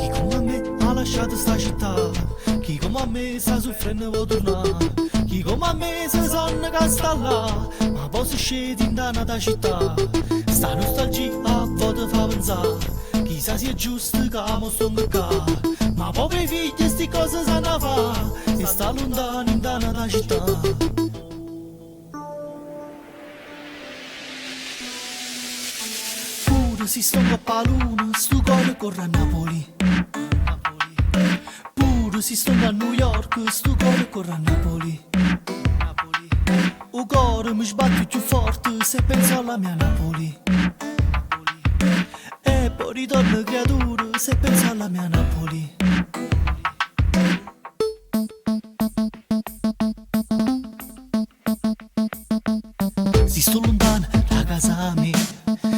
Chi come a me ha lasciato sta città, chi come a me sa soffrendo vuoi tornare, chi come a me se sonno che sta là, ma poi si scende in da città. Sta nostalgia a volte fa pensare, chissà se è giusto che amo sto qua, ma poi per i figli sti cose sanno fa, e sta lontano in da città. Si sto a luna, sto cuore corre a Napoli. Pure si sto a New York, sto cuore corre a Napoli. O cuore mi sbatte più forte se penso alla mia Napoli. E poi ritorno creatura se penso alla mia Napoli. Si sto lontano da casa mia,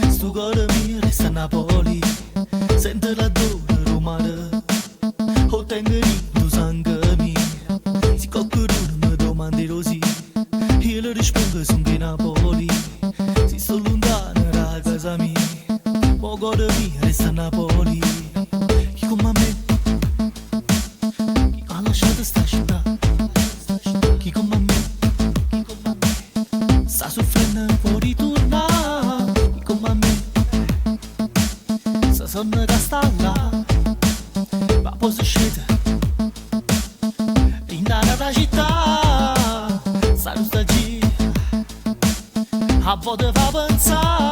sto cuore mi resta a Napoli. Sento la dore romana, o tengo in sangue mio. Se qualcuno mi domanda così, io le rispondo sono di Napoli. Si sto lontano da casa mia, o cuore mi resta a Napoli. Chi come a me, chi ha lasciato sta città, chi come a me, sta soffrendo può ritornare. Chi come a me, sa sonno che sta là, ma poi si scende in da città. Sta nostalgia a volte fa pensare,